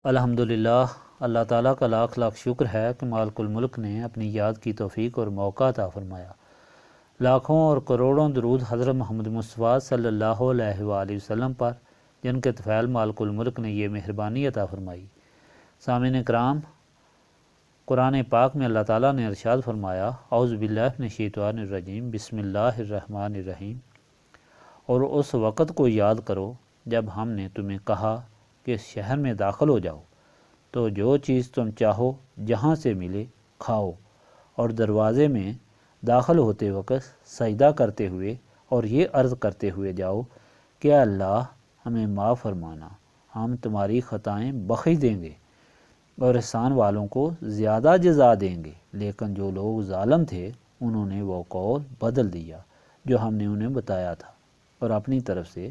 الحمدللہ، اللہ تعالیٰ کا لاکھ لاکھ شکر ہے کہ مالک الملک نے اپنی یاد کی توفیق اور موقع عطا فرمایا۔ لاکھوں اور کروڑوں درود حضرت محمد مصطفیٰ صلی اللہ علیہ وآلہ وسلم پر، جن کے طفیل مالک الملک نے یہ مہربانی عطا فرمائی۔ سامعین کرام، قرآن پاک میں اللہ تعالیٰ نے ارشاد فرمایا، اعوذ باللہ من الشیطان الرجیم، بسم اللہ الرحمن الرحیم۔ اور اس وقت کو یاد کرو جب ہم نے تمہیں کہا کہ اس شہر میں داخل ہو جاؤ تو جو چیز تم چاہو جہاں سے ملے کھاؤ، اور دروازے میں داخل ہوتے وقت سجدہ کرتے ہوئے اور یہ عرض کرتے ہوئے جاؤ کہ اے اللہ ہمیں معاف فرمانا، ہم تمہاری خطائیں بخش دیں گے اور احسان والوں کو زیادہ جزا دیں گے۔ لیکن جو لوگ ظالم تھے انہوں نے وہ قول بدل دیا جو ہم نے انہیں بتایا تھا، اور اپنی طرف سے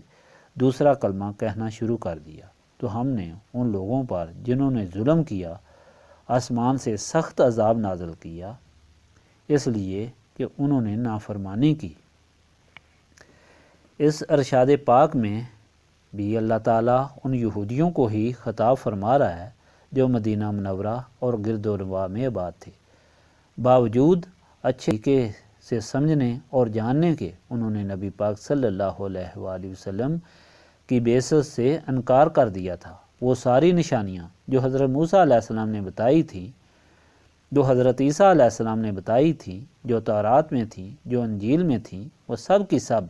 دوسرا کلمہ کہنا شروع کر دیا۔ تو ہم نے ان لوگوں پر جنہوں نے ظلم کیا آسمان سے سخت عذاب نازل کیا، اس لیے کہ انہوں نے نافرمانی کی۔ اس ارشاد پاک میں بھی اللہ تعالیٰ ان یہودیوں کو ہی خطاب فرما رہا ہے جو مدینہ منورہ اور گرد و نواح میں آباد تھے۔ باوجود اچھے طریقے سے سمجھنے اور جاننے کے انہوں نے نبی پاک صلی اللہ علیہ وآلہ وسلم کی بعثت سے انکار کر دیا تھا۔ وہ ساری نشانیاں جو حضرت موسیٰ علیہ السلام نے بتائی تھیں، جو حضرت عیسیٰ علیہ السلام نے بتائی تھیں، جو تورات میں تھیں، جو انجیل میں تھیں، وہ سب کی سب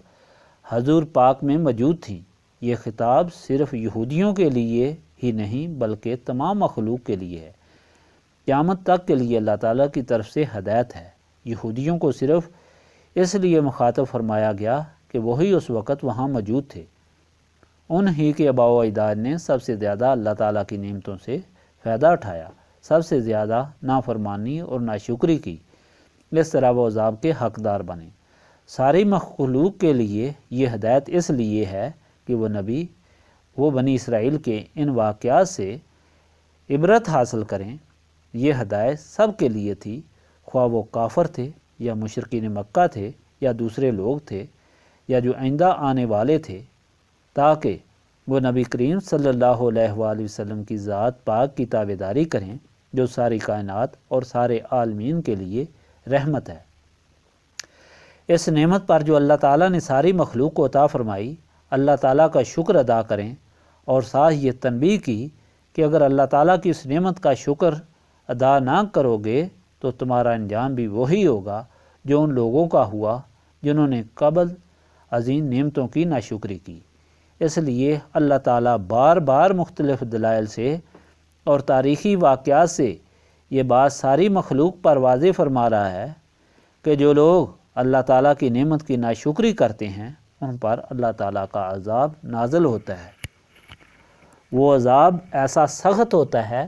حضور پاک میں موجود تھیں۔ یہ خطاب صرف یہودیوں کے لیے ہی نہیں بلکہ تمام مخلوق کے لیے ہے۔ قیامت تک کے لیے اللہ تعالیٰ کی طرف سے ہدایت ہے۔ یہودیوں کو صرف اس لیے مخاطب فرمایا گیا کہ وہی اس وقت وہاں موجود تھے۔ انہی کے آباء و اجداد نے سب سے زیادہ اللہ تعالیٰ کی نعمتوں سے فائدہ اٹھایا، سب سے زیادہ نافرمانی اور ناشکری کی، اس طرح وہ عذاب کے حقدار بنے۔ ساری مخلوق کے لیے یہ ہدایت اس لیے ہے کہ وہ بنی اسرائیل کے ان واقعات سے عبرت حاصل کریں۔ یہ ہدایت سب کے لیے تھی، خواہ وہ کافر تھے یا مشرکین مکہ تھے یا دوسرے لوگ تھے یا جو آئندہ آنے والے تھے، تاکہ وہ نبی کریم صلی اللہ علیہ وآلہ وسلم کی ذات پاک کی تابعداری کریں جو ساری کائنات اور سارے عالمین کے لیے رحمت ہے۔ اس نعمت پر جو اللہ تعالیٰ نے ساری مخلوق کو عطا فرمائی، اللہ تعالیٰ کا شکر ادا کریں، اور ساتھ یہ تنبیہ کی کہ اگر اللہ تعالیٰ کی اس نعمت کا شکر ادا نہ کرو گے تو تمہارا انجام بھی وہی ہوگا جو ان لوگوں کا ہوا جنہوں نے قبل عظیم نعمتوں کی ناشکری کی۔ اس لیے اللہ تعالیٰ بار بار مختلف دلائل سے اور تاریخی واقعات سے یہ بات ساری مخلوق پر واضح فرما رہا ہے کہ جو لوگ اللہ تعالیٰ کی نعمت کی ناشکری کرتے ہیں ان پر اللہ تعالیٰ کا عذاب نازل ہوتا ہے۔ وہ عذاب ایسا سخت ہوتا ہے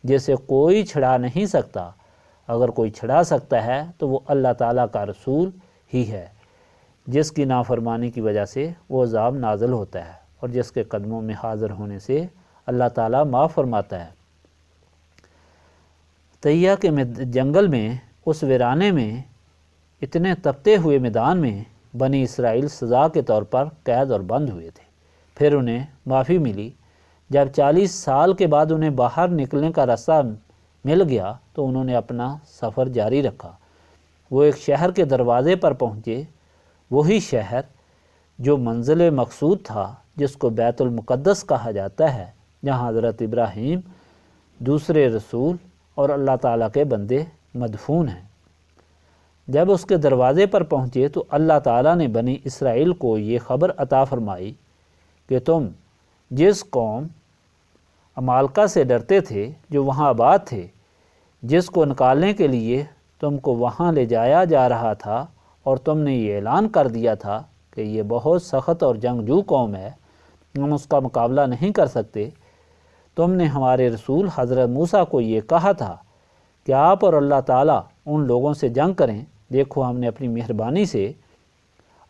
جسے کوئی چھڑا نہیں سکتا۔ اگر کوئی چھڑا سکتا ہے تو وہ اللہ تعالیٰ کا رسول ہی ہے، جس کی نافرمانی کی وجہ سے وہ عذاب نازل ہوتا ہے اور جس کے قدموں میں حاضر ہونے سے اللہ تعالیٰ معاف فرماتا ہے۔ تیہ کے جنگل میں، اس ویرانے میں، اتنے تپتے ہوئے میدان میں بنی اسرائیل سزا کے طور پر قید اور بند ہوئے تھے۔ پھر انہیں معافی ملی۔ جب 40 سال کے بعد انہیں باہر نکلنے کا راستہ مل گیا تو انہوں نے اپنا سفر جاری رکھا۔ وہ ایک شہر کے دروازے پر پہنچے، وہی شہر جو منزل مقصود تھا، جس کو بیت المقدس کہا جاتا ہے، جہاں حضرت ابراہیم، دوسرے رسول اور اللہ تعالیٰ کے بندے مدفون ہیں۔ جب اس کے دروازے پر پہنچے تو اللہ تعالیٰ نے بنی اسرائیل کو یہ خبر عطا فرمائی کہ تم جس قوم عمالقہ سے ڈرتے تھے جو وہاں آباد تھے، جس کو نکالنے کے لیے تم کو وہاں لے جایا جا رہا تھا، اور تم نے یہ اعلان کر دیا تھا کہ یہ بہت سخت اور جنگجو قوم ہے، ہم اس کا مقابلہ نہیں کر سکتے، تم نے ہمارے رسول حضرت موسیٰ کو یہ کہا تھا کہ آپ اور اللہ تعالیٰ ان لوگوں سے جنگ کریں۔ دیکھو ہم نے اپنی مہربانی سے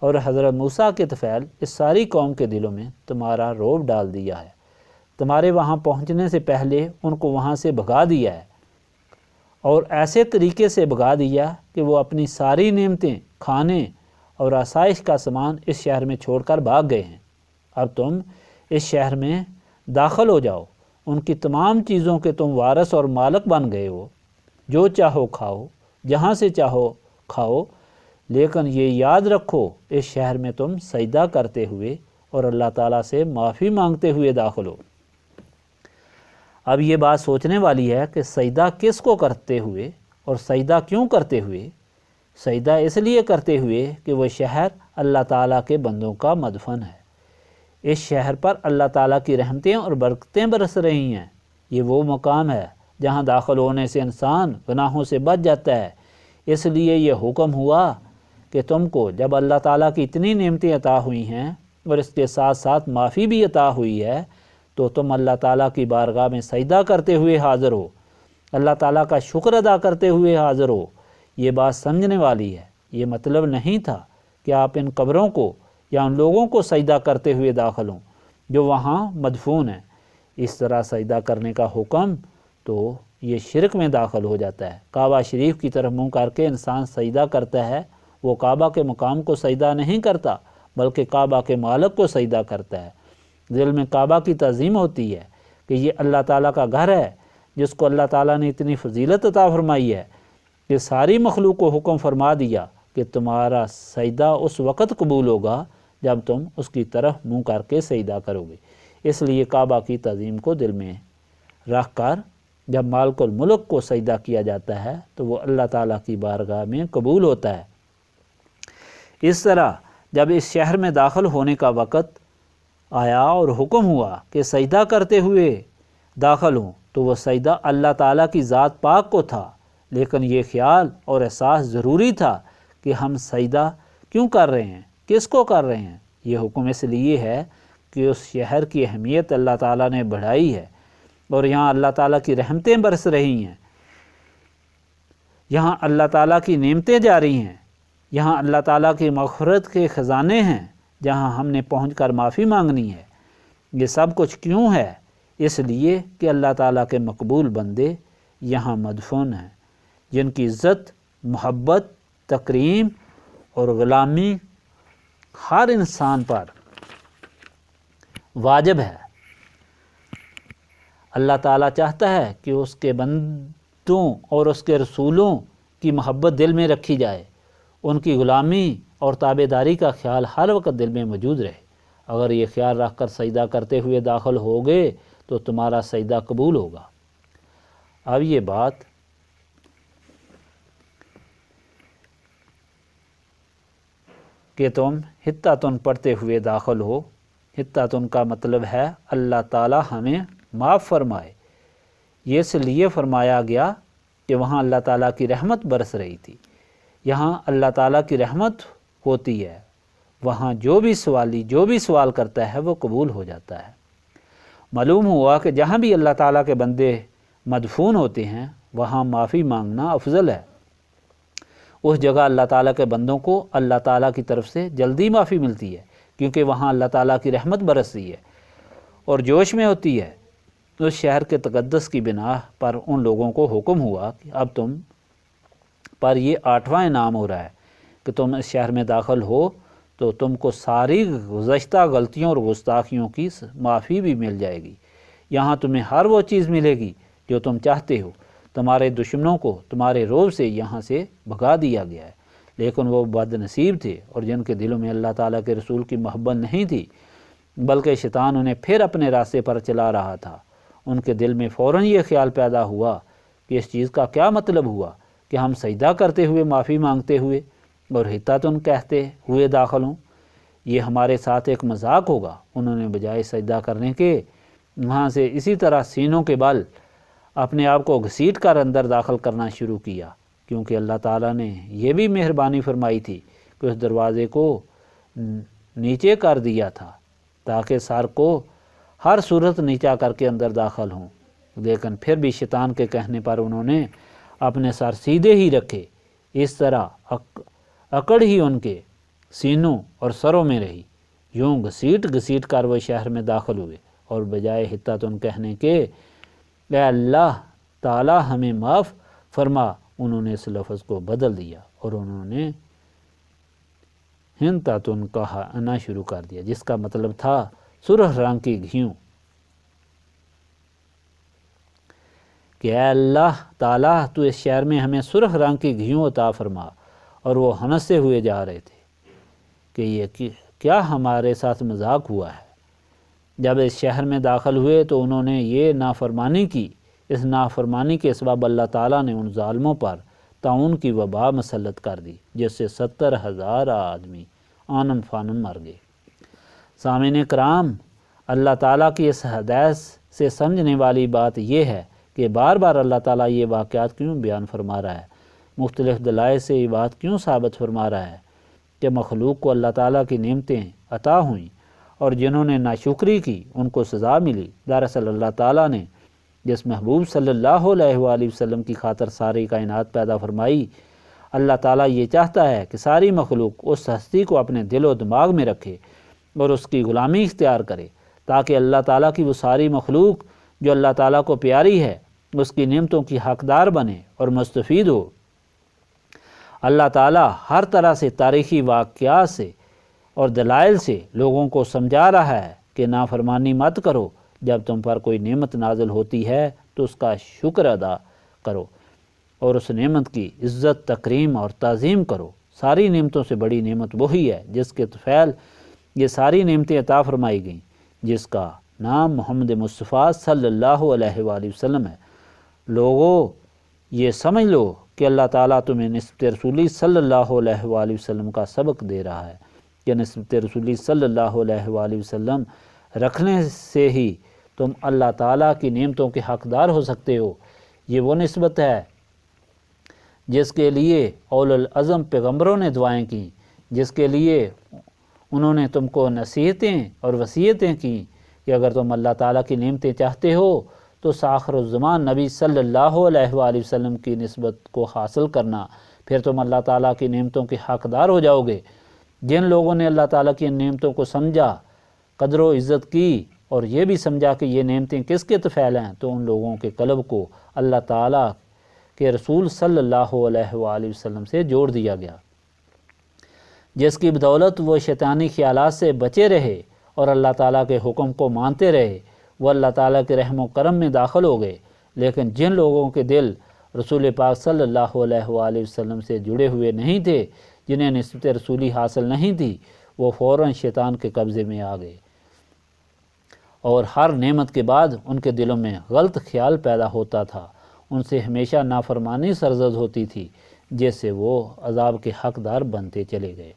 اور حضرت موسیٰ کے طفیل اس ساری قوم کے دلوں میں تمہارا رعب ڈال دیا ہے، تمہارے وہاں پہنچنے سے پہلے ان کو وہاں سے بھگا دیا ہے، اور ایسے طریقے سے بھگا دیا کہ وہ اپنی ساری نعمتیں، کھانے اور آسائش کا سامان اس شہر میں چھوڑ کر بھاگ گئے ہیں۔ اب تم اس شہر میں داخل ہو جاؤ ان کی تمام چیزوں کے تم وارث اور مالک بن گئے ہو، جو چاہو کھاؤ، جہاں سے چاہو کھاؤ، لیکن یہ یاد رکھو اس شہر میں تم سجدہ کرتے ہوئے اور اللہ تعالیٰ سے معافی مانگتے ہوئے داخل ہو۔ اب یہ بات سوچنے والی ہے کہ سجدہ کس کو کرتے ہوئے اور سجدہ کیوں کرتے ہوئے؟ سجدہ اس لیے کرتے ہوئے کہ وہ شہر اللہ تعالیٰ کے بندوں کا مدفن ہے۔ اس شہر پر اللہ تعالیٰ کی رحمتیں اور برکتیں برس رہی ہیں۔ یہ وہ مقام ہے جہاں داخل ہونے سے انسان گناہوں سے بچ جاتا ہے۔ اس لیے یہ حکم ہوا کہ تم کو جب اللہ تعالیٰ کی اتنی نعمتیں عطا ہوئی ہیں اور اس کے ساتھ ساتھ معافی بھی عطا ہوئی ہے، تو تم اللہ تعالیٰ کی بارگاہ میں سجدہ کرتے ہوئے حاضر ہو، اللہ تعالیٰ کا شکر ادا کرتے ہوئے حاضر ہو۔ یہ بات سمجھنے والی ہے۔ یہ مطلب نہیں تھا کہ آپ ان قبروں کو یا ان لوگوں کو سجدہ کرتے ہوئے داخل ہوں جو وہاں مدفون ہیں۔ اس طرح سجدہ کرنے کا حکم تو یہ شرک میں داخل ہو جاتا ہے۔ کعبہ شریف کی طرف منہ کر کے انسان سجدہ کرتا ہے، وہ کعبہ کے مقام کو سجدہ نہیں کرتا بلکہ کعبہ کے مالک کو سجدہ کرتا ہے۔ دل میں کعبہ کی تعظیم ہوتی ہے کہ یہ اللہ تعالیٰ کا گھر ہے، جس کو اللہ تعالیٰ نے اتنی فضیلت عطا فرمائی ہے کہ ساری مخلوق کو حکم فرما دیا کہ تمہارا سجدہ اس وقت قبول ہوگا جب تم اس کی طرف منہ کر کے سجدہ کرو گے۔ اس لیے کعبہ کی تعظیم کو دل میں رکھ کر جب مالک الملک کو سجدہ کیا جاتا ہے تو وہ اللہ تعالیٰ کی بارگاہ میں قبول ہوتا ہے۔ اس طرح جب اس شہر میں داخل ہونے کا وقت آیا اور حکم ہوا کہ سجدہ کرتے ہوئے داخل ہوں، تو وہ سجدہ اللہ تعالیٰ کی ذات پاک کو تھا، لیکن یہ خیال اور احساس ضروری تھا کہ ہم سجدہ کیوں کر رہے ہیں، کس کو کر رہے ہیں۔ یہ حکم اس لیے ہے کہ اس شہر کی اہمیت اللہ تعالیٰ نے بڑھائی ہے اور یہاں اللہ تعالیٰ کی رحمتیں برس رہی ہیں، یہاں اللہ تعالیٰ کی نعمتیں جاری ہیں، یہاں اللہ تعالیٰ کی مغفرت کے خزانے ہیں جہاں ہم نے پہنچ کر معافی مانگنی ہے۔ یہ سب کچھ کیوں ہے؟ اس لیے کہ اللہ تعالیٰ کے مقبول بندے یہاں مدفون ہیں، جن کی عزت، محبت، تکریم اور غلامی ہر انسان پر واجب ہے۔ اللہ تعالیٰ چاہتا ہے کہ اس کے بندوں اور اس کے رسولوں کی محبت دل میں رکھی جائے، ان کی غلامی اور تابع داری کا خیال ہر وقت دل میں موجود رہے۔ اگر یہ خیال رکھ کر سجدہ کرتے ہوئے داخل ہوگے تو تمہارا سجدہ قبول ہوگا۔ اب یہ بات کہ تم حطۃ پڑھتے ہوئے داخل ہو، حطۃ کا مطلب ہے اللہ تعالیٰ ہمیں معاف فرمائے۔ یہ اس لیے فرمایا گیا کہ وہاں اللہ تعالیٰ کی رحمت برس رہی تھی۔ یہاں اللہ تعالیٰ کی رحمت ہوتی ہے، وہاں جو بھی سوال کرتا ہے وہ قبول ہو جاتا ہے۔ معلوم ہوا کہ جہاں بھی اللہ تعالیٰ کے بندے مدفون ہوتے ہیں وہاں معافی مانگنا افضل ہے۔ اس جگہ اللہ تعالیٰ کے بندوں کو اللہ تعالیٰ کی طرف سے جلدی معافی ملتی ہے، کیونکہ وہاں اللہ تعالیٰ کی رحمت برستی ہے اور جوش میں ہوتی ہے۔ اس شہر کے تقدس کی بنا پر ان لوگوں کو حکم ہوا کہ اب تم پر یہ 8واں انعام ہو رہا ہے کہ تم اس شہر میں داخل ہو تو تم کو ساری گزشتہ غلطیوں اور گستاخیوں کی معافی بھی مل جائے گی۔ یہاں تمہیں ہر وہ چیز ملے گی جو تم چاہتے ہو۔ تمہارے دشمنوں کو تمہارے روب سے یہاں سے بھگا دیا گیا ہے، لیکن وہ بد نصیب تھے اور جن کے دلوں میں اللہ تعالیٰ کے رسول کی محبت نہیں تھی، بلکہ شیطان انہیں پھر اپنے راستے پر چلا رہا تھا۔ ان کے دل میں فوراً یہ خیال پیدا ہوا کہ اس چیز کا کیا مطلب ہوا کہ ہم سجدہ کرتے ہوئے معافی مانگتے ہوئے اور حطۃ کہتے ہوئے داخل ہوں، یہ ہمارے ساتھ ایک مذاق ہوگا۔ انہوں نے بجائے سجدہ کرنے کے وہاں سے اسی طرح سینوں کے بل اپنے آپ کو گھسیٹ کر اندر داخل کرنا شروع کیا، کیونکہ اللہ تعالیٰ نے یہ بھی مہربانی فرمائی تھی کہ اس دروازے کو نیچے کر دیا تھا تاکہ سر کو ہر صورت نیچا کر کے اندر داخل ہوں، لیکن پھر بھی شیطان کے کہنے پر انہوں نے اپنے سر سیدھے ہی رکھے۔ اس طرح اکڑ ہی ان کے سینوں اور سروں میں رہی۔ یوں گھسیٹ کر وہ شہر میں داخل ہوئے اور بجائے حطۃ کہنے کے اے اللہ تعالیٰ ہمیں معاف فرما، انہوں نے اس لفظ کو بدل دیا اور انہوں نے حنطۃ کہنا شروع کر دیا، جس کا مطلب تھا سرخ رنگ کی گھیوں۔ کہ اے اللہ تعالیٰ تو اس شہر میں ہمیں سرخ رنگ کی گھیوں عطا فرما، اور وہ ہنستے ہوئے جا رہے تھے کہ یہ کیا ہمارے ساتھ مذاق ہوا ہے۔ جب اس شہر میں داخل ہوئے تو انہوں نے یہ نافرمانی کی۔ اس نافرمانی کے سبب اللہ تعالیٰ نے ان ظالموں پر طاعون کی وبا مسلط کر دی، جس سے 70,000 آدمی آنن فانن مر گئے۔ سامعین کرام، اللہ تعالیٰ کی اس ہدایت سے سمجھنے والی بات یہ ہے کہ بار بار اللہ تعالیٰ یہ واقعات کیوں بیان فرما رہا ہے، مختلف دلائل سے یہ بات کیوں ثابت فرما رہا ہے کہ مخلوق کو اللہ تعالیٰ کی نعمتیں عطا ہوئیں اور جنہوں نے ناشکری کی ان کو سزا ملی۔ دراصل اللہ تعالیٰ نے جس محبوب صلی اللہ علیہ وآلہ وسلم کی خاطر ساری کائنات پیدا فرمائی، اللہ تعالیٰ یہ چاہتا ہے کہ ساری مخلوق اس ہستی کو اپنے دل و دماغ میں رکھے اور اس کی غلامی اختیار کرے، تاکہ اللہ تعالیٰ کی وہ ساری مخلوق جو اللہ تعالیٰ کو پیاری ہے اس کی نعمتوں کی حقدار بنے اور مستفید ہو۔ اللہ تعالیٰ ہر طرح سے تاریخی واقعات سے اور دلائل سے لوگوں کو سمجھا رہا ہے کہ نافرمانی مت کرو، جب تم پر کوئی نعمت نازل ہوتی ہے تو اس کا شکر ادا کرو اور اس نعمت کی عزت، تکریم اور تعظیم کرو۔ ساری نعمتوں سے بڑی نعمت وہی ہے جس کے طفیل یہ ساری نعمتیں عطا فرمائی گئیں، جس کا نام محمد مصطفیٰ صلی اللہ علیہ وآلہ وسلم ہے۔ لوگوں، یہ سمجھ لو کہ اللہ تعالیٰ تمہیں نسبت رسولی صلی اللہ علیہ وآلہ وسلم کا سبق دے رہا ہے کہ نسبت رسولی صلی اللہ علیہ وآلہ وسلم رکھنے سے ہی تم اللہ تعالیٰ کی نعمتوں کے حقدار ہو سکتے ہو۔ یہ وہ نسبت ہے جس کے لیے اول العزم پیغمبروں نے دعائیں کیں، جس کے لیے انہوں نے تم کو نصیحتیں اور وصیتیں کیں کہ اگر تم اللہ تعالیٰ کی نعمتیں چاہتے ہو تو آخر الزمان نبی صلی اللہ علیہ وآلہ وسلم کی نسبت کو حاصل کرنا، پھر تم اللہ تعالیٰ کی نعمتوں کے حقدار ہو جاؤ گے۔ جن لوگوں نے اللہ تعالیٰ کی نعمتوں کو سمجھا، قدر و عزت کی اور یہ بھی سمجھا کہ یہ نعمتیں کس کے طفیل ہیں، تو ان لوگوں کے قلب کو اللہ تعالیٰ کے رسول صلی اللہ علیہ وآلہ وسلم سے جوڑ دیا گیا، جس کی بدولت وہ شیطانی خیالات سے بچے رہے اور اللہ تعالیٰ کے حکم کو مانتے رہے۔ وہ اللہ تعالیٰ کے رحم و کرم میں داخل ہو گئے۔ لیکن جن لوگوں کے دل رسول پاک صلی اللہ علیہ وآلہ وسلم سے جڑے ہوئے نہیں تھے، جنہیں نسبت رسولی حاصل نہیں تھی، وہ فوراً شیطان کے قبضے میں آ گئے، اور ہر نعمت کے بعد ان کے دلوں میں غلط خیال پیدا ہوتا تھا، ان سے ہمیشہ نافرمانی سرزد ہوتی تھی، جس سے وہ عذاب کے حقدار بنتے چلے گئے۔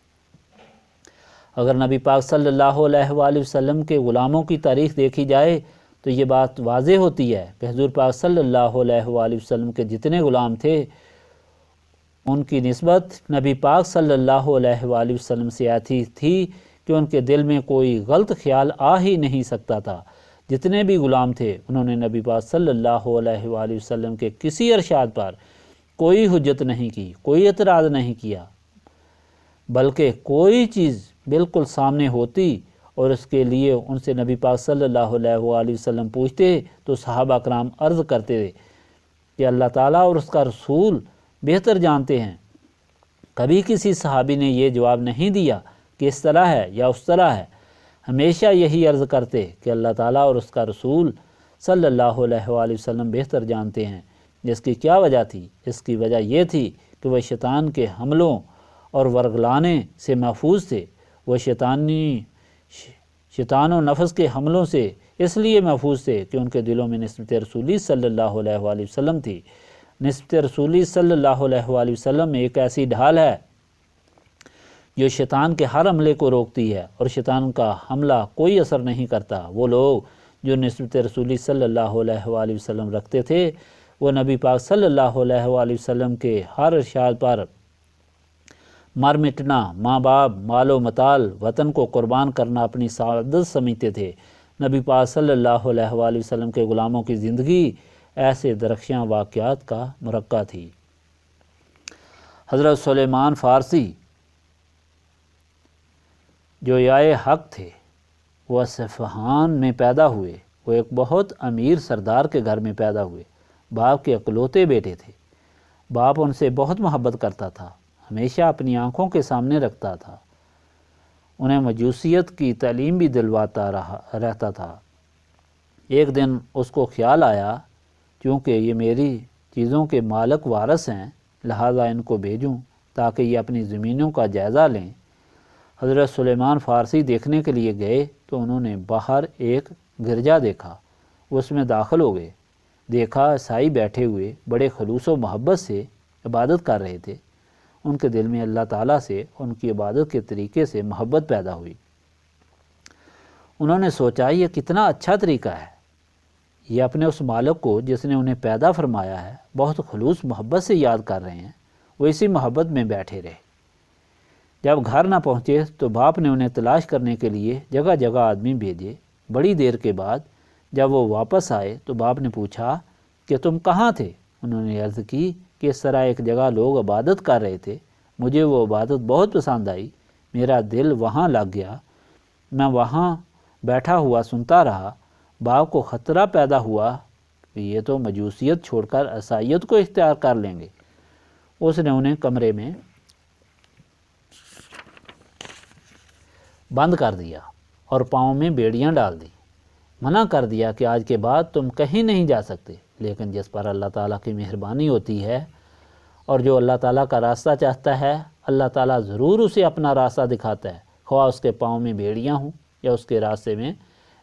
اگر نبی پاک صلی اللہ علیہ وآلہ وسلم کے غلاموں کی تاریخ دیکھی جائے تو یہ بات واضح ہوتی ہے کہ حضور پاک صلی اللہ علیہ وآلہ وسلم کے جتنے غلام تھے، ان کی نسبت نبی پاک صلی اللہ علیہ وآلہ وسلم سے ایسی تھی کہ ان کے دل میں کوئی غلط خیال آ ہی نہیں سکتا تھا۔ جتنے بھی غلام تھے انہوں نے نبی پاک صلی اللہ علیہ وآلہ وسلم کے کسی ارشاد پر کوئی حجت نہیں کی، کوئی اعتراض نہیں کیا، بلکہ کوئی چیز بالکل سامنے ہوتی اور اس کے لیے ان سے نبی پاک صلی اللہ علیہ وآلہ وسلم پوچھتے تو صحابہ کرام عرض کرتے تھے کہ اللہ تعالیٰ اور اس کا رسول بہتر جانتے ہیں۔ کبھی کسی صحابی نے یہ جواب نہیں دیا کہ اس طرح ہے یا اس طرح ہے، ہمیشہ یہی عرض کرتے کہ اللہ تعالیٰ اور اس کا رسول صلی اللہ علیہ وآلہ وسلم بہتر جانتے ہیں۔ جس کی کیا وجہ تھی؟ اس کی وجہ یہ تھی کہ وہ شیطان کے حملوں اور ورگلانے سے محفوظ تھے۔ وہ شیطان و نفس کے حملوں سے اس لیے محفوظ تھے کہ ان کے دلوں میں نسبت رسولی صلی اللہ علیہ وآلہ وسلم تھی۔ نسبت رسولی صلی اللہ علیہ وآلہ وسلم میں ایک ایسی ڈھال ہے جو شیطان کے ہر حملے کو روکتی ہے، اور شیطان کا حملہ کوئی اثر نہیں کرتا۔ وہ لوگ جو نسبت رسولی صلی اللہ علیہ وآلہ وسلم رکھتے تھے، وہ نبی پاک صلی اللہ علیہ وآلہ وسلم کے ہر ارشاد پر مر مٹنا، ماں باپ، مال و متال، وطن کو قربان کرنا اپنی سعادت سمجھتے تھے۔ نبی پاک صلی اللہ علیہ وآلہ وسلم کے غلاموں کی زندگی ایسے درخشاں واقعات کا مرقع تھی۔ حضرت سلیمان فارسی جو یائے حق تھے، وہ اصفہان میں پیدا ہوئے۔ وہ ایک بہت امیر سردار کے گھر میں پیدا ہوئے۔ باپ کے اکلوتے بیٹے تھے۔ باپ ان سے بہت محبت کرتا تھا، ہمیشہ اپنی آنکھوں کے سامنے رکھتا تھا، انہیں مجوسیت کی تعلیم بھی دلواتا رہتا تھا۔ ایک دن اس کو خیال آیا، چونکہ یہ میری چیزوں کے مالک وارث ہیں، لہذا ان کو بھیجوں تاکہ یہ اپنی زمینوں کا جائزہ لیں۔ حضرت سلیمان فارسی دیکھنے کے لیے گئے تو انہوں نے باہر ایک گرجا دیکھا، اس میں داخل ہو گئے۔ دیکھا عیسائی بیٹھے ہوئے بڑے خلوص و محبت سے عبادت کر رہے تھے۔ ان کے دل میں اللہ تعالیٰ سے ان کی عبادت کے طریقے سے محبت پیدا ہوئی۔ انہوں نے سوچا یہ کتنا اچھا طریقہ ہے، یہ اپنے اس مالک کو جس نے انہیں پیدا فرمایا ہے بہت خلوص محبت سے یاد کر رہے ہیں۔ وہ اسی محبت میں بیٹھے رہے۔ جب گھر نہ پہنچے تو باپ نے انہیں تلاش کرنے کے لیے جگہ جگہ آدمی بھیجے۔ بڑی دیر کے بعد جب وہ واپس آئے تو باپ نے پوچھا کہ تم کہاں تھے؟ انہوں نے عرض کی کہ اس طرح ایک جگہ لوگ عبادت کر رہے تھے، مجھے وہ عبادت بہت پسند آئی، میرا دل وہاں لگ گیا، میں وہاں بیٹھا ہوا سنتا رہا۔ باپ کو خطرہ پیدا ہوا کہ یہ تو مجوسیت چھوڑ کر عیسائیت کو اختیار کر لیں گے۔ اس نے انہیں کمرے میں بند کر دیا اور پاؤں میں بیڑیاں ڈال دی، منع کر دیا کہ آج کے بعد تم کہیں نہیں جا سکتے۔ لیکن جس پر اللہ تعالیٰ کی مہربانی ہوتی ہے اور جو اللہ تعالیٰ کا راستہ چاہتا ہے، اللہ تعالیٰ ضرور اسے اپنا راستہ دکھاتا ہے، خواہ اس کے پاؤں میں بیڑیاں ہوں یا اس کے راستے میں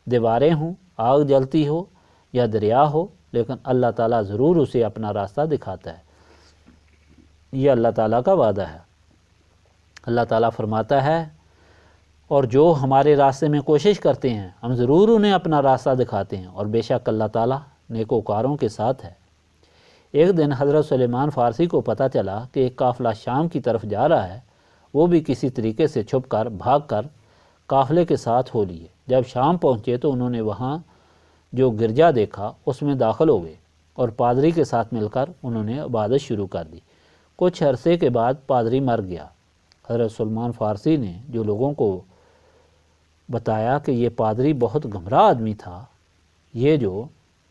دیواریں ہوں، آگ جلتی ہو یا دریا ہو، لیکن اللہ تعالیٰ ضرور اسے اپنا راستہ دکھاتا ہے۔ یہ اللہ تعالیٰ کا وعدہ ہے۔ اللہ تعالیٰ فرماتا ہے اور جو ہمارے راستے میں کوشش کرتے ہیں ہم ضرور انہیں اپنا راستہ دکھاتے ہیں، اور بے شک اللہ تعالیٰ نیکوکاروں کے ساتھ ہے۔ ایک دن حضرت سلیمان فارسی کو پتہ چلا کہ ایک قافلہ شام کی طرف جا رہا ہے۔ وہ بھی کسی طریقے سے چھپ کر بھاگ کر قافلے کے ساتھ ہو لیے۔ جب شام پہنچے تو انہوں نے وہاں جو گرجا دیکھا اس میں داخل ہو گئے اور پادری کے ساتھ مل کر انہوں نے عبادت شروع کر دی۔ کچھ عرصے کے بعد پادری مر گیا۔ حضرت سلیمان فارسی نے جو لوگوں کو بتایا کہ یہ پادری بہت گمراہ آدمی تھا، یہ جو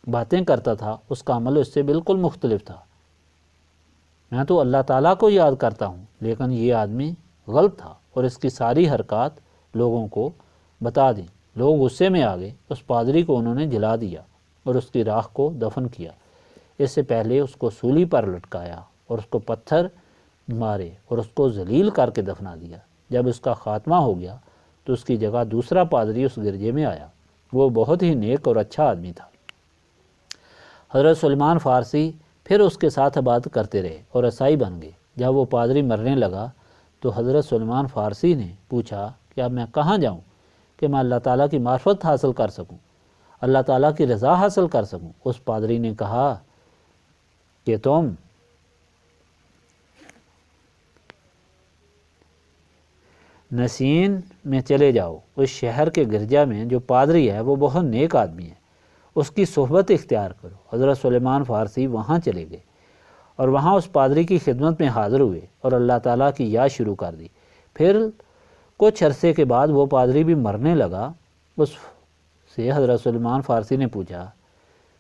باتیں کرتا تھا اس کا عمل اس سے بالکل مختلف تھا، میں تو اللہ تعالیٰ کو یاد کرتا ہوں لیکن یہ آدمی غلط تھا، اور اس کی ساری حرکات لوگوں کو بتا دیں۔ لوگ غصے میں آ گئے۔ اس پادری کو انہوں نے جلا دیا اور اس کی راکھ کو دفن کیا۔ اس سے پہلے اس کو سولی پر لٹکایا اور اس کو پتھر مارے اور اس کو ذلیل کر کے دفنا دیا۔ جب اس کا خاتمہ ہو گیا تو اس کی جگہ دوسرا پادری اس گرجے میں آیا۔ وہ بہت ہی نیک اور اچھا آدمی تھا۔ حضرت سلیمان فارسی پھر اس کے ساتھ عبادت کرتے رہے اور عیسائی بن گئے۔ جب وہ پادری مرنے لگا تو حضرت سلیمان فارسی نے پوچھا کہ اب میں کہاں جاؤں کہ میں اللہ تعالیٰ کی معرفت حاصل کر سکوں، اللہ تعالیٰ کی رضا حاصل کر سکوں؟ اس پادری نے کہا کہ تم نسین میں چلے جاؤ، اس شہر کے گرجا میں جو پادری ہے وہ بہت نیک آدمی ہے، اس کی صحبت اختیار کرو۔ حضرت سلیمان فارسی وہاں چلے گئے اور وہاں اس پادری کی خدمت میں حاضر ہوئے اور اللہ تعالیٰ کی یاد شروع کر دی۔ پھر کچھ عرصے کے بعد وہ پادری بھی مرنے لگا۔ اس سے حضرت سلیمان فارسی نے پوچھا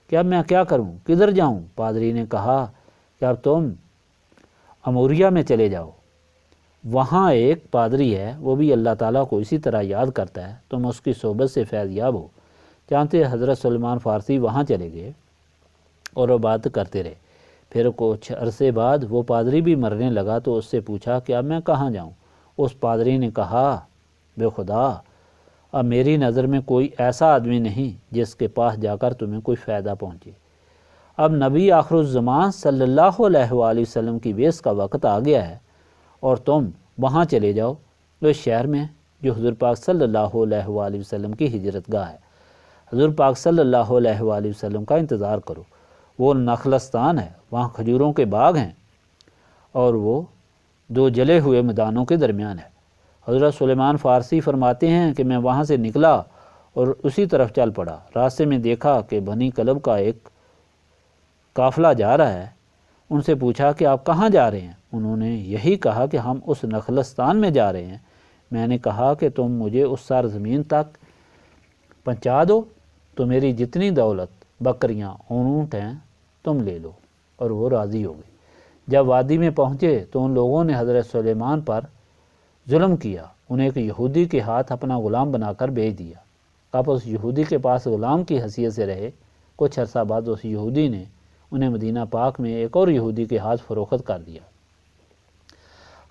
کہ اب میں کیا کروں، کدھر جاؤں؟ پادری نے کہا کہ اب تم اموریہ میں چلے جاؤ، وہاں ایک پادری ہے، وہ بھی اللہ تعالیٰ کو اسی طرح یاد کرتا ہے، تم اس کی صحبت سے فیض یاب ہو۔ چانتے حضرت سلیمان فارسی وہاں چلے گئے اور عبادت کرتے رہے۔ پھر کچھ عرصے بعد وہ پادری بھی مرنے لگا تو اس سے پوچھا کہ اب میں کہاں جاؤں؟ اس پادری نے کہا بے خدا، اب میری نظر میں کوئی ایسا آدمی نہیں جس کے پاس جا کر تمہیں کوئی فائدہ پہنچے۔ اب نبی آخر الزمان صلی اللہ علیہ وآلہ وسلم کی بیعت کا وقت آ گیا ہے اور تم وہاں چلے جاؤ، اس شہر میں جو حضور پاک صلی اللہ علیہ وآلہ وسلم کی ہجرت گاہ ہے۔ حضور پاک صلی اللہ علیہ وآلہ وسلم کا انتظار کرو۔ وہ نخلستان ہے، وہاں کھجوروں کے باغ ہیں اور وہ دو جلے ہوئے میدانوں کے درمیان ہے۔ حضرت سلیمان فارسی فرماتے ہیں کہ میں وہاں سے نکلا اور اسی طرف چل پڑا۔ راستے میں دیکھا کہ بنی کلب کا ایک قافلہ جا رہا ہے۔ ان سے پوچھا کہ آپ کہاں جا رہے ہیں؟ انہوں نے یہی کہا کہ ہم اس نخلستان میں جا رہے ہیں۔ میں نے کہا کہ تم مجھے اس سرزمین تک پہنچا دو تو میری جتنی دولت، بکریاں، اونٹ ہیں تم لے لو، اور وہ راضی ہو گئے۔ جب وادی میں پہنچے تو ان لوگوں نے حضرت سلیمان پر ظلم کیا، انہیں ایک یہودی کے ہاتھ اپنا غلام بنا کر بھیج دیا۔ آپ اس یہودی کے پاس غلام کی حیثیت سے رہے۔ کچھ عرصہ بعد اس یہودی نے انہیں مدینہ پاک میں ایک اور یہودی کے ہاتھ فروخت کر دیا۔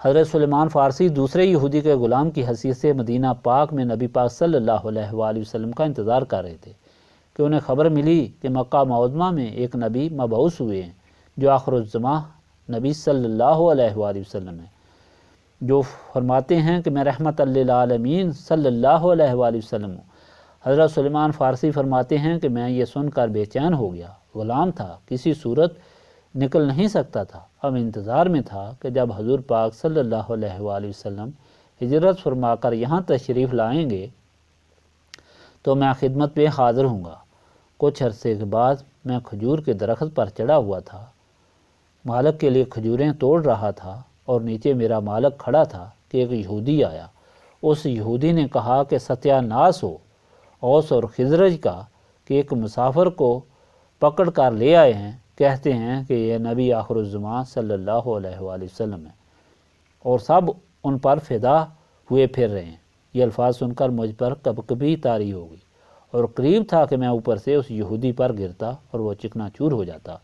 حضرت سلیمان فارسی دوسرے یہودی کے غلام کی حیثیت سے مدینہ پاک میں نبی پاک صلی اللہ علیہ وآلہ وسلم کا انتظار کر رہے تھے کہ انہیں خبر ملی کہ مکہ معظمہ میں ایک نبی مبعوث ہوئے ہیں جو آخر الزماں نبی صلی اللہ علیہ وآلہ وسلم ہیں، جو فرماتے ہیں کہ میں رحمت للعالمین صلی اللہ علیہ وآلہ وسلم ہوں۔ حضرت سلیمان فارسی فرماتے ہیں کہ میں یہ سن کر بے چین ہو گیا، غلام تھا، کسی صورت نکل نہیں سکتا تھا، اب انتظار میں تھا کہ جب حضور پاک صلی اللہ علیہ وآلہ وسلم ہجرت فرما کر یہاں تشریف لائیں گے تو میں خدمت پہ حاضر ہوں گا۔ کچھ عرصے کے بعد میں کھجور کے درخت پر چڑھا ہوا تھا، مالک کے لیے کھجوریں توڑ رہا تھا اور نیچے میرا مالک کھڑا تھا کہ ایک یہودی آیا۔ اس یہودی نے کہا کہ ستیہ ناس ہو اوس اور خزرج کا کہ ایک مسافر کو پکڑ کر لے آئے ہیں، کہتے ہیں کہ یہ نبی آخر الزمان صلی اللہ علیہ وآلہ وسلم ہے اور سب ان پر فدا ہوئے پھر رہے ہیں۔ یہ الفاظ سن کر مجھ پر کبھی طاری ہو گئی اور قریب تھا کہ میں اوپر سے اس یہودی پر گرتا اور وہ چکنا چور ہو جاتا۔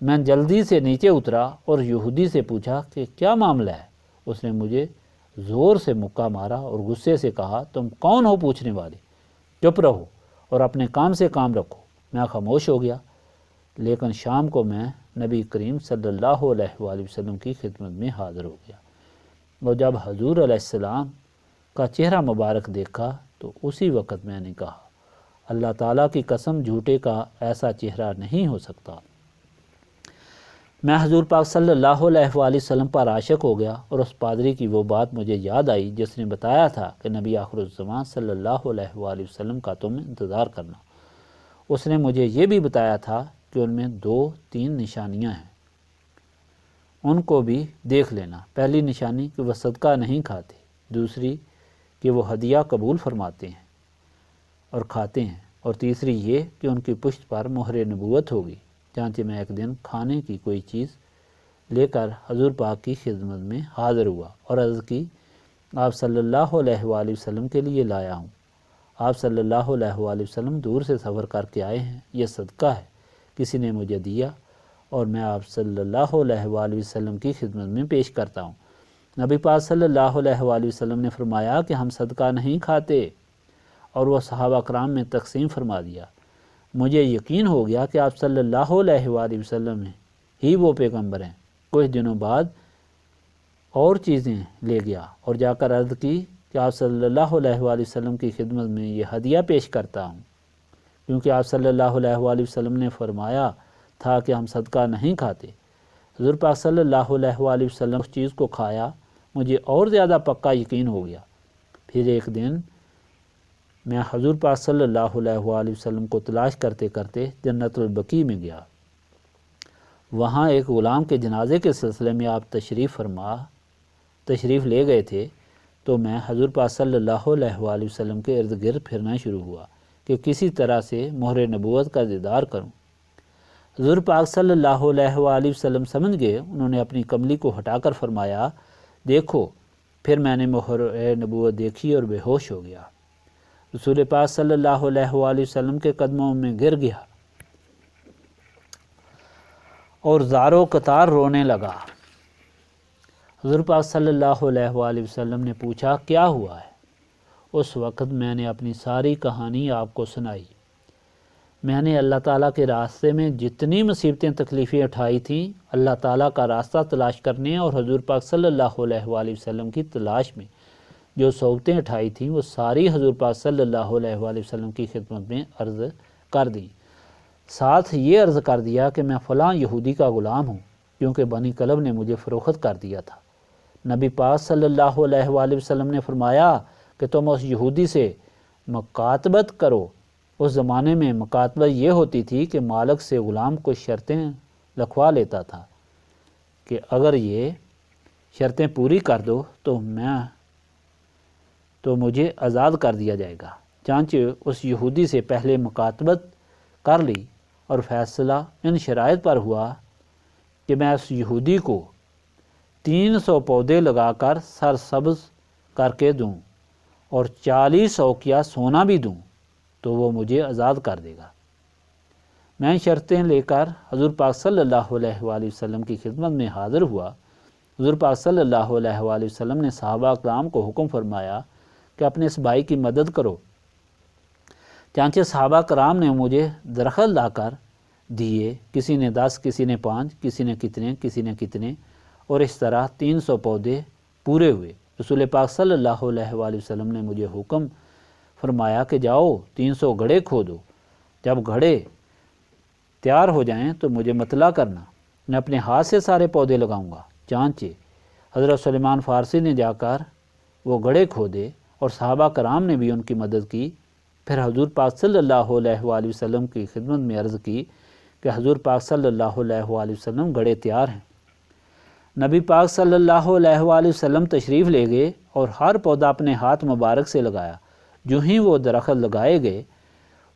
میں جلدی سے نیچے اترا اور یہودی سے پوچھا کہ کیا معاملہ ہے۔ اس نے مجھے زور سے مکہ مارا اور غصے سے کہا تم کون ہو پوچھنے والے، چپ رہو اور اپنے کام سے کام رکھو۔ میں خاموش ہو گیا، لیکن شام کو میں نبی کریم صلی اللہ علیہ وآلہ وسلم کی خدمت میں حاضر ہو گیا اور جب حضور علیہ السلام کا چہرہ مبارک دیکھا تو اسی وقت میں نے کہا اللہ تعالیٰ کی قسم جھوٹے کا ایسا چہرہ نہیں ہو سکتا۔ میں حضور پاک صلی اللہ علیہ وآلہ وسلم پر عاشق ہو گیا اور اس پادری کی وہ بات مجھے یاد آئی جس نے بتایا تھا کہ نبی آخر الزمان صلی اللہ علیہ وآلہ وسلم کا تم انتظار کرنا۔ اس نے مجھے یہ بھی بتایا تھا کہ ان میں 2-3 نشانیاں ہیں، ان کو بھی دیکھ لینا۔ پہلی نشانی کہ وہ صدقہ نہیں کھاتے، دوسری کہ وہ ہدیہ قبول فرماتے ہیں اور کھاتے ہیں، اور تیسری یہ کہ ان کی پشت پر مہر نبوت ہوگی۔ چنانچہ میں ایک دن کھانے کی کوئی چیز لے کر حضور پاک کی خدمت میں حاضر ہوا اور عرض کی آپ صلی اللہ علیہ وآلہ وسلم کے لیے لایا ہوں۔ آپ صلی اللہ علیہ وآلہ وسلم دور سے سفر کر کے آئے ہیں، یہ صدقہ ہے، کسی نے مجھے دیا اور میں آپ صلی اللہ علیہ وآلہ وسلم کی خدمت میں پیش کرتا ہوں۔ نبی پاک صلی اللہ علیہ وآلہ وسلم نے فرمایا کہ ہم صدقہ نہیں کھاتے اور وہ صحابہ کرام میں تقسیم فرما دیا۔ مجھے یقین ہو گیا کہ آپ صلی اللہ علیہ وآلہ وسلم ہی وہ پیغمبر ہیں۔ کچھ دنوں بعد اور چیزیں لے گیا اور جا کر عرض کی کہ آپ صلی اللہ علیہ وآلہ وسلم کی خدمت میں یہ ہدیہ پیش کرتا ہوں، کیونکہ آپ صلی اللہ علیہ وآلہ وسلم نے فرمایا تھا کہ ہم صدقہ نہیں کھاتے۔ حضور پاک صلی اللہ علیہ وآلہ وسلم اس چیز کو کھایا، مجھے اور زیادہ پکا یقین ہو گیا۔ پھر ایک دن میں حضور پاک صلی اللہ علیہ وآلہ وسلم کو تلاش کرتے کرتے جنت البقیع میں گیا۔ وہاں ایک غلام کے جنازے کے سلسلے میں آپ تشریف لے گئے تھے، تو میں حضور پاک صلی اللہ علیہ وآلہ وسلم کے ارد گرد پھرنا شروع ہوا کہ کسی طرح سے مہر نبوت کا دیدار کروں۔ حضور پاک صلی اللہ علیہ وآلہ وسلم سمجھ گئے، انہوں نے اپنی کملی کو ہٹا کر فرمایا دیکھو۔ پھر میں نے مہر نبوت دیکھی اور بے ہوش ہو گیا۔ رسول پاک صلی اللہ علیہ وآلہ وسلم کے قدموں میں گر گیا اور زارو قطار رونے لگا۔ حضور پاک صلی اللہ علیہ وآلہ وسلم نے پوچھا کیا ہوا ہے؟ اس وقت میں نے اپنی ساری کہانی آپ کو سنائی۔ میں نے اللہ تعالیٰ کے راستے میں جتنی مصیبتیں تکلیفیں اٹھائی تھیں، اللہ تعالیٰ کا راستہ تلاش کرنے اور حضور پاک صلی اللہ علیہ وآلہ وسلم کی تلاش میں جو صعوبتیں اٹھائی تھیں، وہ ساری حضور پاک صلی اللہ علیہ وآلہ وسلم کی خدمت میں عرض کر دیں۔ ساتھ یہ عرض کر دیا کہ میں فلاں یہودی کا غلام ہوں، کیونکہ بنی کلب نے مجھے فروخت کر دیا تھا۔ نبی پاک صلی اللہ علیہ وآلہ وسلم نے فرمایا کہ تم اس یہودی سے مکاتبت کرو۔ اس زمانے میں مکاتبت یہ ہوتی تھی کہ مالک سے غلام کو شرطیں لکھوا لیتا تھا کہ اگر یہ شرطیں پوری کر دو تو مجھے آزاد کر دیا جائے گا۔ چنانچہ اس یہودی سے پہلے مکاتبت کر لی اور فیصلہ ان شرائط پر ہوا کہ میں اس یہودی کو 300 پودے لگا کر سرسبز کر کے دوں اور 40 اوقیہ سونا بھی دوں تو وہ مجھے آزاد کر دے گا۔ میں شرطیں لے کر حضور پاک صلی اللہ علیہ وآلہ وسلم کی خدمت میں حاضر ہوا۔ حضور پاک صلی اللہ علیہ وآلہ وسلم نے صحابہ کرام کو حکم فرمایا کہ اپنے اس بھائی کی مدد کرو۔ چانچہ صحابہ کرام نے مجھے درخت لا کر دیے، کسی نے 10، کسی نے 5، کسی نے کتنے، اور اس طرح 300 پودے پورے ہوئے۔ رسول پاک صلی اللہ علیہ وآلہ وسلم نے مجھے حکم فرمایا کہ جاؤ 300 گھڑے کھودو، جب گھڑے تیار ہو جائیں تو مجھے مطلع کرنا، میں اپنے ہاتھ سے سارے پودے لگاؤں گا۔ چانچہ حضرت سلیمان فارسی نے جا کر وہ گھڑے کھودے اور صحابہ کرام نے بھی ان کی مدد کی۔ پھر حضور پاک صلی اللہ علیہ وآلہ وسلم کی خدمت میں عرض کی کہ حضور پاک صلی اللہ علیہ وآلہ وسلم گھڑے تیار ہیں۔ نبی پاک صلی اللہ علیہ وآلہ وسلم تشریف لے گئے اور ہر پودا اپنے ہاتھ مبارک سے لگایا۔ جو ہی وہ درخت لگائے گئے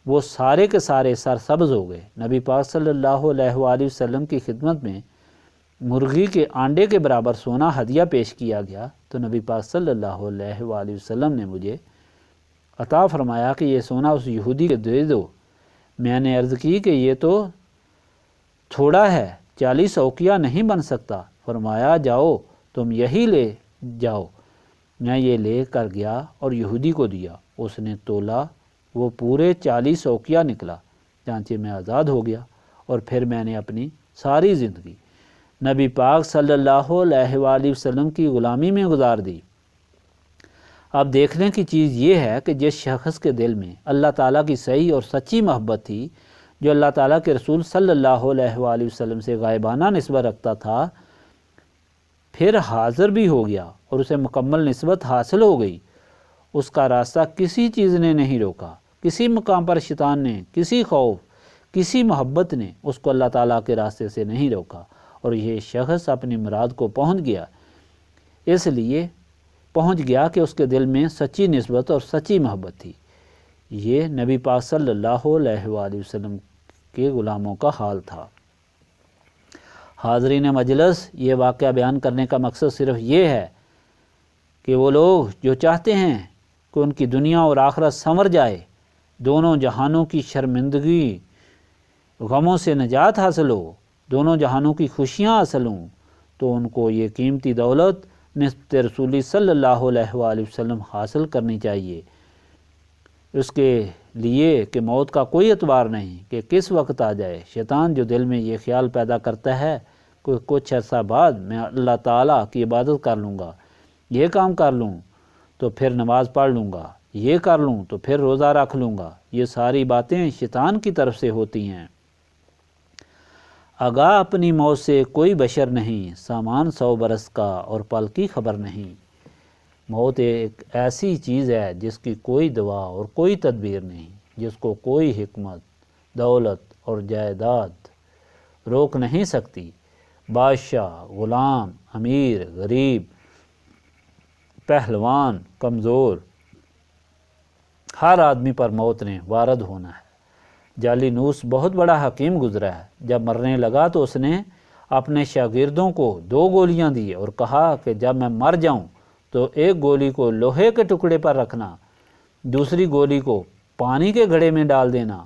وہ سارے کے سارے سرسبز ہو گئے۔ نبی پاک صلی اللہ علیہ وآلہ وسلم کی خدمت میں مرغی کے آنڈے کے برابر سونا ہدیہ پیش کیا گیا تو نبی پاک صلی اللہ علیہ وآلہ وسلم نے مجھے عطا فرمایا کہ یہ سونا اس یہودی کے دے دو۔ میں نے عرض کی کہ یہ تو تھوڑا ہے، 40 اوقیہ نہیں بن سکتا۔ فرمایا جاؤ تم یہی لے جاؤ۔ میں یہ لے کر گیا اور یہودی کو دیا، اس نے تولا، وہ پورے 40 اوقیہ نکلا۔ چانچہ میں آزاد ہو گیا اور پھر میں نے اپنی ساری زندگی نبی پاک صلی اللہ علیہ وآلہ وسلم کی غلامی میں گزار دی۔ اب دیکھنے کی چیز یہ ہے کہ جس شخص کے دل میں اللہ تعالیٰ کی صحیح اور سچی محبت تھی، جو اللہ تعالیٰ کے رسول صلی اللہ علیہ وآلہ وسلم سے غائبانہ نسبت رکھتا تھا، پھر حاضر بھی ہو گیا اور اسے مکمل نسبت حاصل ہو گئی، اس کا راستہ کسی چیز نے نہیں روکا، کسی مقام پر شیطان نے، کسی خوف، کسی محبت نے اس کو اللہ تعالیٰ کے راستے سے نہیں روکا، اور یہ شخص اپنی مراد کو پہنچ گیا۔ اس لیے پہنچ گیا کہ اس کے دل میں سچی نسبت اور سچی محبت تھی۔ یہ نبی پاک صلی اللہ علیہ وآلہ وسلم کے غلاموں کا حال تھا۔ حاضرین مجلس، یہ واقعہ بیان کرنے کا مقصد صرف یہ ہے کہ وہ لوگ جو چاہتے ہیں کہ ان کی دنیا اور آخرت سنور جائے، دونوں جہانوں کی شرمندگی غموں سے نجات حاصل ہو، دونوں جہانوں کی خوشیاں حاصل ہوں، تو ان کو یہ قیمتی دولت نسبت رسولی صلی اللہ علیہ وآلہ وسلم حاصل کرنی چاہیے۔ اس کے لیے کہ موت کا کوئی اعتبار نہیں کہ کس وقت آ جائے۔ شیطان جو دل میں یہ خیال پیدا کرتا ہے کہ کچھ عرصہ بعد میں اللہ تعالیٰ کی عبادت کر لوں گا، یہ کام کر لوں تو پھر نماز پڑھ لوں گا، یہ کر لوں تو پھر روزہ رکھ لوں گا، یہ ساری باتیں شیطان کی طرف سے ہوتی ہیں۔ آگاہ اپنی موت سے کوئی بشر نہیں، سامان 100 برس کا اور پل کی خبر نہیں۔ موت ایک ایسی چیز ہے جس کی کوئی دوا اور کوئی تدبیر نہیں، جس کو کوئی حکمت، دولت اور جائیداد روک نہیں سکتی۔ بادشاہ، غلام، امیر، غریب، پہلوان، کمزور، ہر آدمی پر موت نے وارد ہونا ہے۔ جالینوس بہت بڑا حکیم گزرا ہے۔ جب مرنے لگا تو اس نے اپنے شاگردوں کو 2 گولیاں دی اور کہا کہ جب میں مر جاؤں تو ایک گولی کو لوہے کے ٹکڑے پر رکھنا، دوسری گولی کو پانی کے گھڑے میں ڈال دینا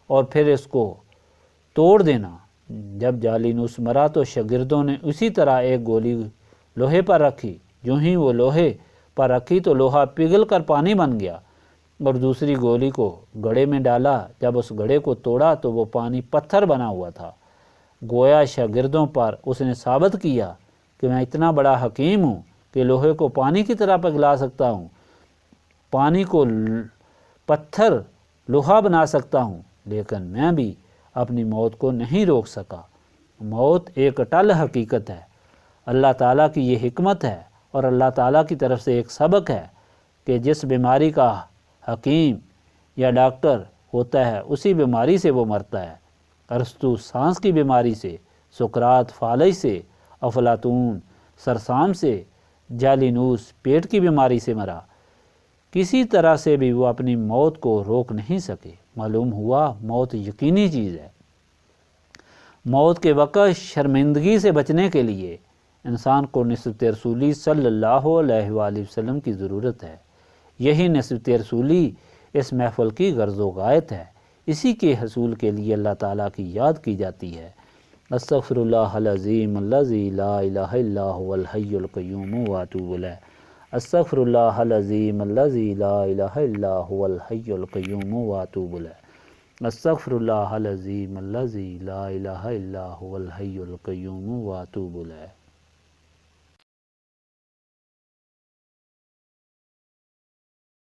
اور پھر اس کو توڑ دینا۔ جب جالینوس مرا تو شاگردوں نے اسی طرح ایک گولی لوہے پر رکھی، جو ہی وہ لوہے پر رکھی تو لوہا پگھل کر پانی بن گیا، اور دوسری گولی کو گھڑے میں ڈالا، جب اس گھڑے کو توڑا تو وہ پانی پتھر بنا ہوا تھا۔ گویا شاگردوں پر اس نے ثابت کیا کہ میں اتنا بڑا حکیم ہوں کہ لوہے کو پانی کی طرح پگھلا سکتا ہوں، پانی کو پتھر لوہا بنا سکتا ہوں، لیکن میں بھی اپنی موت کو نہیں روک سکا۔ موت ایک اٹل حقیقت ہے، اللہ تعالیٰ کی یہ حکمت ہے اور اللہ تعالیٰ کی طرف سے ایک سبق ہے کہ جس بیماری کا حکیم یا ڈاکٹر ہوتا ہے اسی بیماری سے وہ مرتا ہے۔ ارسطو سانس کی بیماری سے، سقراط فالج سے، افلاطون سرسام سے، جالینوس پیٹ کی بیماری سے مرا۔ کسی طرح سے بھی وہ اپنی موت کو روک نہیں سکے۔ معلوم ہوا موت یقینی چیز ہے۔ موت کے وقت شرمندگی سے بچنے کے لیے انسان کو نسبت رسولی صلی اللہ علیہ وآلہ وسلم کی ضرورت ہے۔ یہی نسبت رسولی اس محفل کی غرض و غایت ہے۔ اسی کے حصول کے لیے اللہ تعالیٰ کی یاد کی جاتی ہے۔ استغفر اللہ العظیم الذی لا الہ الا هو الحی القیوم واتوب الیہ۔ استغفر اللہ العظیم الذی لا الہ الا هو الحی القیوم واتوب الیہ۔ استغفر اللہ العظیم الذی لا الہ الا هو الحی القیوم واتوب الیہ۔